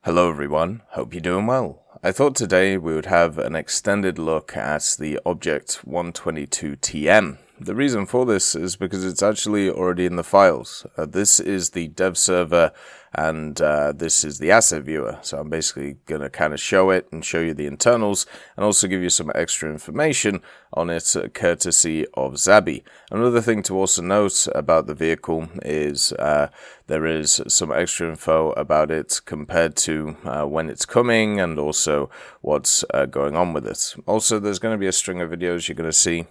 Hello everyone, hope you're doing well. I thought today we would have an extended look at the Object 122TM. The reason for this is because it's actually already in the files. This is the dev server and this is the asset viewer. So I'm basically going to kind of show it and show you the internals and also give you some extra information on it courtesy of Zabi. Another thing to also note about the vehicle is there is some extra info about it compared to when it's coming and also what's going on with it. Also, there's going to be a string of videos you're going to see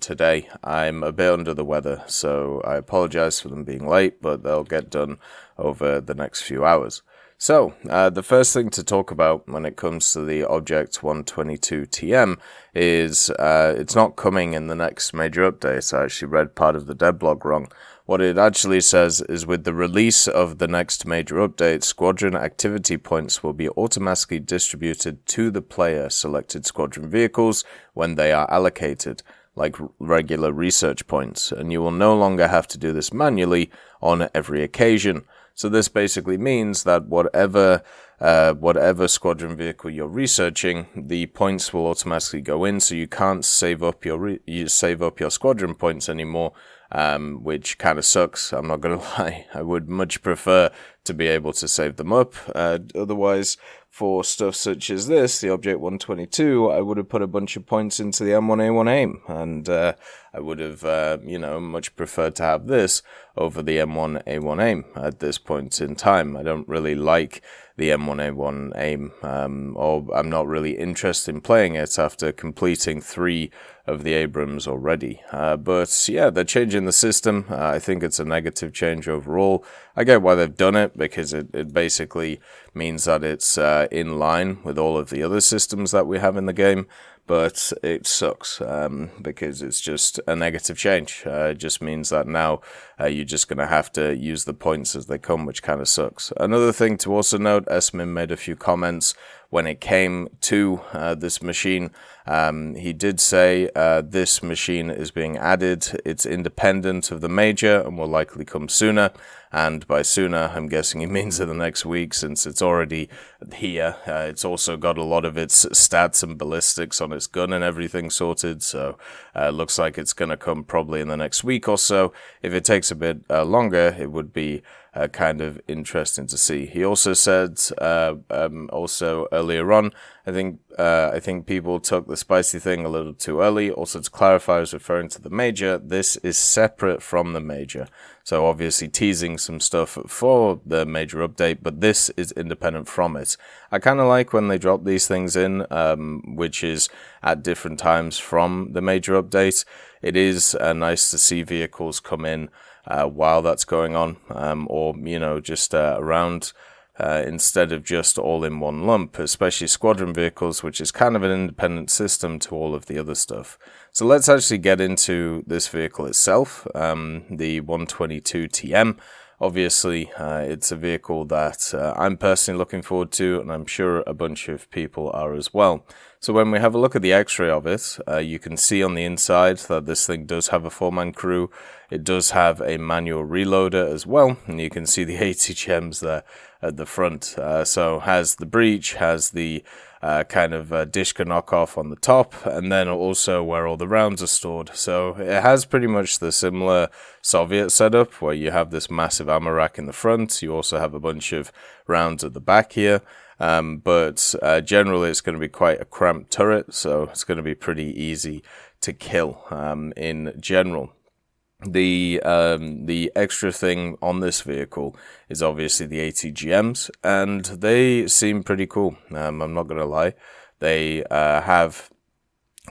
today. I'm a bit under the weather, so I apologize for them being late, but they'll get done over the next few hours. So, the first thing to talk about when it comes to the Object 122TM is it's not coming in the next major update. I actually read part of the devblog wrong. What it actually says is with the release of the next major update, Squadron activity points will be automatically distributed to the player selected Squadron vehicles when they are allocated, like regular research points, and you will no longer have to do this manually on every occasion. So this basically means that whatever Squadron vehicle you're researching, the points will automatically go in, so you can't save up your Squadron points anymore, which kind of sucks. I'm not gonna lie. I would much prefer to be able to save them up. Otherwise, for stuff such as this, the Object 122, I would have put a bunch of points into the M1A1 AIM, and I would have, much preferred to have this over the M1A1 AIM at this point in time. I don't really like the M1A1 AIM, or I'm not really interested in playing it after completing 3 of the Abrams already. But yeah, they're changing the system. I think it's a negative change overall. I get why they've done it, because it basically means that it's in line with all of the other systems that we have in the game. But it sucks because it's just a negative change. It just means that now you're just going to have to use the points as they come, which kind of sucks. Another thing to also note, Esmin made a few comments when it came to this machine. He did say this machine is being added. It's independent of the major and will likely come sooner. And by sooner, I'm guessing he means in the next week, since it's already here. It's also got a lot of its stats and ballistics on its gun and everything sorted, so looks like it's going to come probably in the next week or so. If it takes a bit longer, it would be kind of interesting to see. He also said, also earlier on, I think people took the spicy thing a little too early. Also, to clarify, I was referring to the major. This is separate from the major. So obviously teasing some stuff for the major update, but this is independent from it. I kind of like when they drop these things in, which is at different times from the major update. It is nice to see vehicles come in while that's going on, or, just around, instead of just all in one lump, especially Squadron vehicles, which is kind of an independent system to all of the other stuff. So let's actually get into this vehicle itself, the 122TM. Obviously, it's a vehicle that I'm personally looking forward to, and I'm sure a bunch of people are as well. So when we have a look at the x-ray of it, you can see on the inside that this thing does have a 4-man crew. It does have a manual reloader as well, and you can see the ATGMs there at the front. So has the breech, has the kind of Dishka knockoff on the top, and then also where all the rounds are stored. So it has pretty much the similar Soviet setup, where you have this massive ammo rack in the front. You also have a bunch of rounds at the back here. But generally it's going to be quite a cramped turret, so it's going to be pretty easy to kill in general. The extra thing on this vehicle is obviously the ATGMs, and they seem pretty cool. I'm not going to lie. They have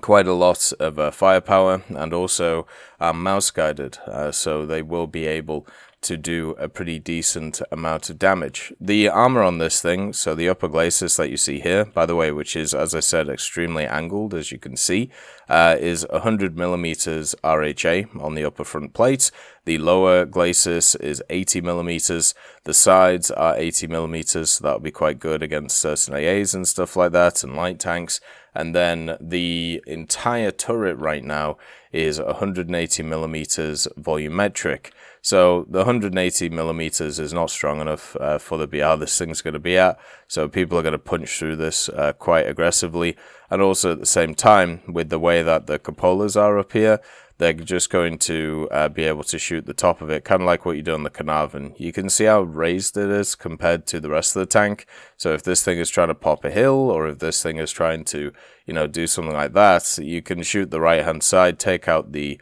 quite a lot of firepower, and also mouse guided, so they will be able to do a pretty decent amount of damage. The armor on this thing, so the upper glacis that you see here, by the way, which is, as I said, extremely angled, as you can see, is 100mm RHA on the upper front plate. The lower glacis is 80mm. The sides are 80mm, so that'll be quite good against certain AAs and stuff like that, and light tanks. And then the entire turret right now is 180mm volumetric. So the 180mm is not strong enough for the BR this thing's going to be at. So people are going to punch through this quite aggressively. And also at the same time, with the way that the cupolas are up here, they're just going to be able to shoot the top of it, kind of like what you do on the Carnarvon. You can see how raised it is compared to the rest of the tank. So if this thing is trying to pop a hill, or if this thing is trying to, you know, do something like that, you can shoot the right-hand side, take out the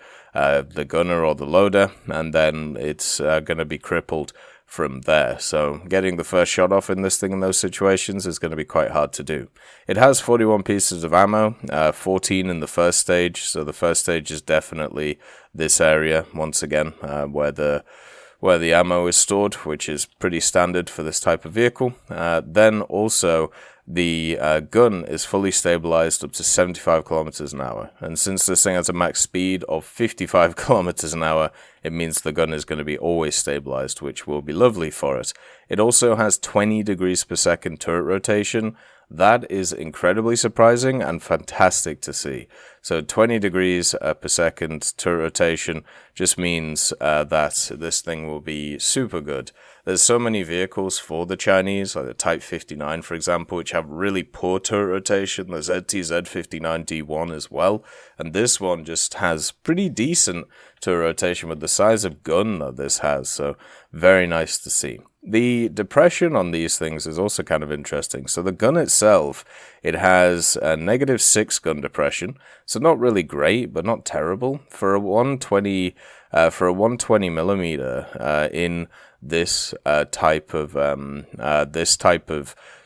gunner or the loader, and then it's going to be crippled from there. So getting the first shot off in this thing in those situations is going to be quite hard to do. It has 41 pieces of ammo, 14 in the first stage. So the first stage is definitely this area once again, where the ammo is stored, which is pretty standard for this type of vehicle. Then also the gun is fully stabilized up to 75 kilometers an hour. And since this thing has a max speed of 55 kilometers an hour, it means the gun is going to be always stabilized, which will be lovely for it. It also has 20 degrees per second turret rotation. That is incredibly surprising and fantastic to see. So 20 degrees per second turret rotation just means that this thing will be super good. There's so many vehicles for the Chinese, like the Type 59, for example, which have really poor turret rotation. The ZTZ-59D1 as well. And this one just has pretty decent turret rotation with the size of gun that this has. So very nice to see. The depression on these things is also kind of interesting. So the gun itself, it has a -6 gun depression. So not really great, but not terrible. For a 120 millimeter in this type of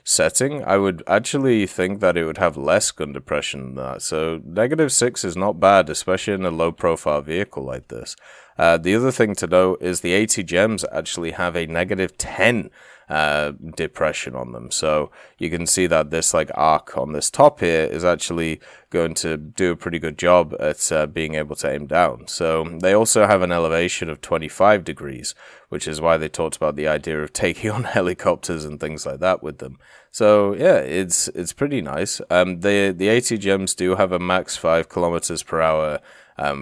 setting, I would actually think that it would have less gun depression than that. So -6 is not bad, especially in a low profile vehicle like this. The other thing to note is the ATGMs actually have a -10 depression on them. So you can see that this like arc on this top here is actually going to do a pretty good job at being able to aim down. So they also have an elevation of 25 degrees, which is why they talked about the idea of taking on helicopters and things like that with them. So yeah, it's pretty nice. The ATGMs do have a max 5 kilometers per hour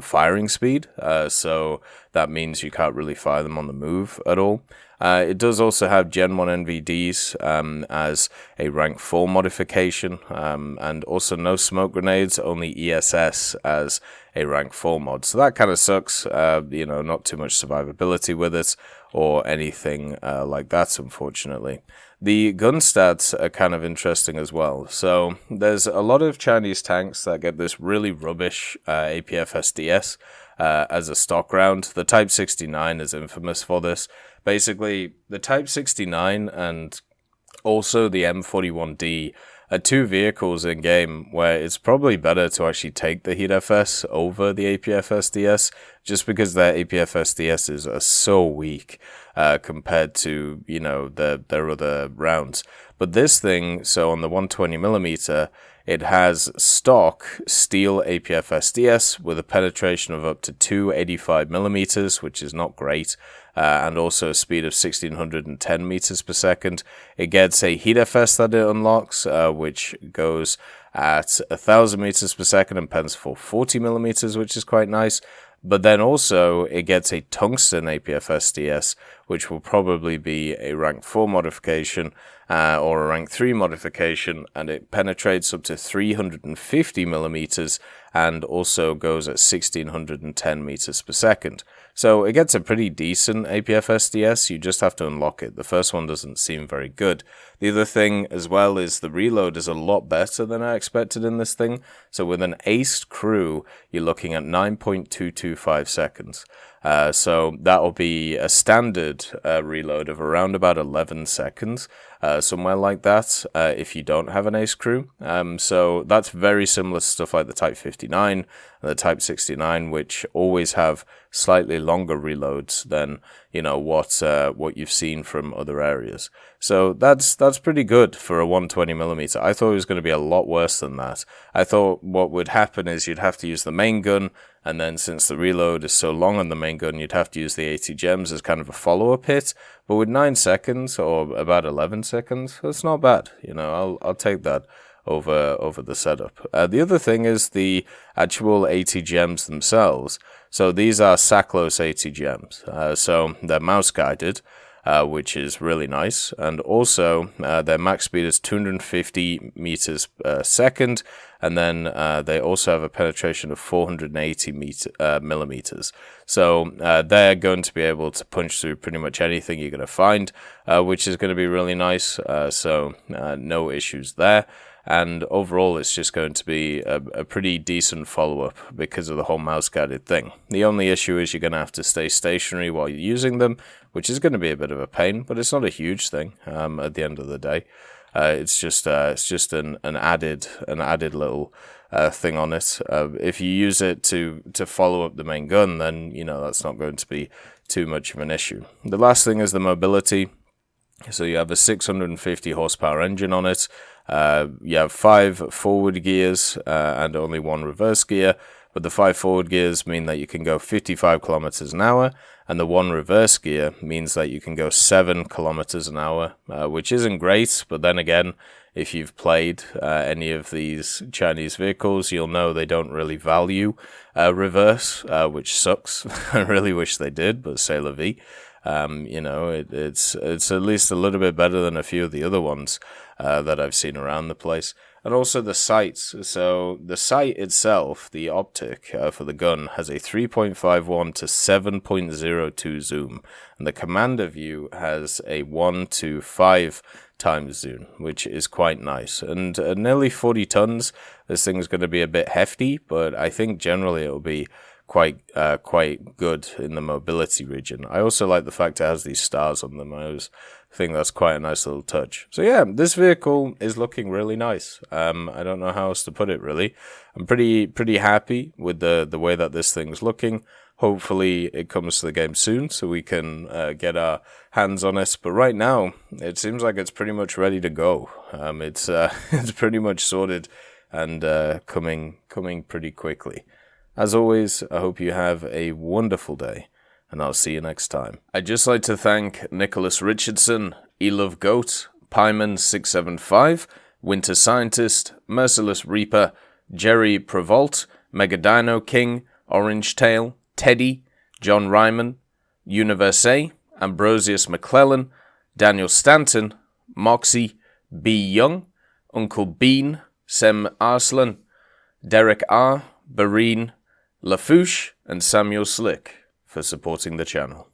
firing speed, so that means you can't really fire them on the move at all. It does also have Gen 1 NVDs as a rank 4 modification, and also no smoke grenades, only ESS as a rank 4 mod. So that kind of sucks, you know, not too much survivability with it or anything like that, unfortunately. The gun stats are kind of interesting as well. So there's a lot of Chinese tanks that get this really rubbish APF SDS as a stock round. The Type 69 is infamous for this. Basically, the Type 69 and also the M41D are two vehicles in game where it's probably better to actually take the Heat FS over the APF SDS, just because their APF SDSs are so weak compared to, you know, their other rounds. But this thing, so on the 120mm, it has stock steel APF SDS with a penetration of up to 285mm, which is not great, and also a speed of 1610 meters per second. It gets a Heat FS that it unlocks, which goes at 1000 meters per second and pens for 40mm, which is quite nice. But then also it gets a tungsten APF SDS, which will probably be a rank 4 modification or a rank 3 modification, and it penetrates up to 350mm and also goes at 1610 meters per second. So it gets a pretty decent APF SDS, you just have to unlock it. The first one doesn't seem very good. The other thing as well is the reload is a lot better than I expected in this thing. So with an aced crew, you're looking at 9.225 seconds. So that will be a standard reload of around about 11 seconds, somewhere like that, if you don't have an ace crew. So that's very similar to stuff like the Type 59 and the Type 69, which always have slightly longer reloads than, you know, what you've seen from other areas. So that's pretty good for a 120mm. I thought it was going to be a lot worse than that. I thought what would happen is you'd have to use the main gun, and then since the reload is so long on the main gun, you'd have to use the ATGMs as kind of a follow-up hit. But with 9 seconds, or about 11 seconds, that's not bad. You know, I'll take that over the setup. The other thing is the actual ATGMs themselves. So these are Saclos ATGMs. So they're mouse guided, which is really nice. And also their max speed is 250 meters per second. And then they also have a penetration of 480 millimeters. So they're going to be able to punch through pretty much anything you're going to find, which is going to be really nice. So no issues there. And overall, it's just going to be a pretty decent follow-up because of the whole mouse-guided thing. The only issue is you're going to have to stay stationary while you're using them, which is going to be a bit of a pain, but it's not a huge thing at the end of the day. It's just an added little thing on it. If you use it to follow up the main gun, then, you know, that's not going to be too much of an issue. The last thing is the mobility. So you have a 650 horsepower engine on it. You have 5 forward gears and only 1 reverse gear, but the 5 forward gears mean that you can go 55 kilometers an hour, and the 1 reverse gear means that you can go 7 kilometers an hour, which isn't great, but then again, if you've played any of these Chinese vehicles, you'll know they don't really value reverse, which sucks. I really wish they did, but c'est la vie. You know, it's at least a little bit better than a few of the other ones that I've seen around the place. And also the sights. So the sight itself, the optic for the gun, has a 3.51 to 7.02 zoom. And the commander view has a 1 to 5 times zoom, which is quite nice. And at nearly 40 tons, this thing's going to be a bit hefty, but I think generally it'll be quite good in the mobility region. I also like the fact it has these stars on them. I always think that's quite a nice little touch. So yeah, this vehicle is looking really nice. I don't know how else to put it, really. I'm pretty happy with the way that this thing's looking. Hopefully it comes to the game soon so we can get our hands on it. But right now, it seems like it's pretty much ready to go. It's pretty much sorted and coming pretty quickly. As always, I hope you have a wonderful day, and I'll see you next time. I'd just like to thank Nicholas Richardson, Elove Goat, Pyman675, Winter Scientist, Merciless Reaper, Jerry Prevolt, Megadino King, Orange Tail, Teddy, John Ryman, Universe, Ambrosius McClellan, Daniel Stanton, Moxie, B. Young, Uncle Bean, Sem Arslan, Derek R., Bareen, Lafouche, and Samuel Slick for supporting the channel.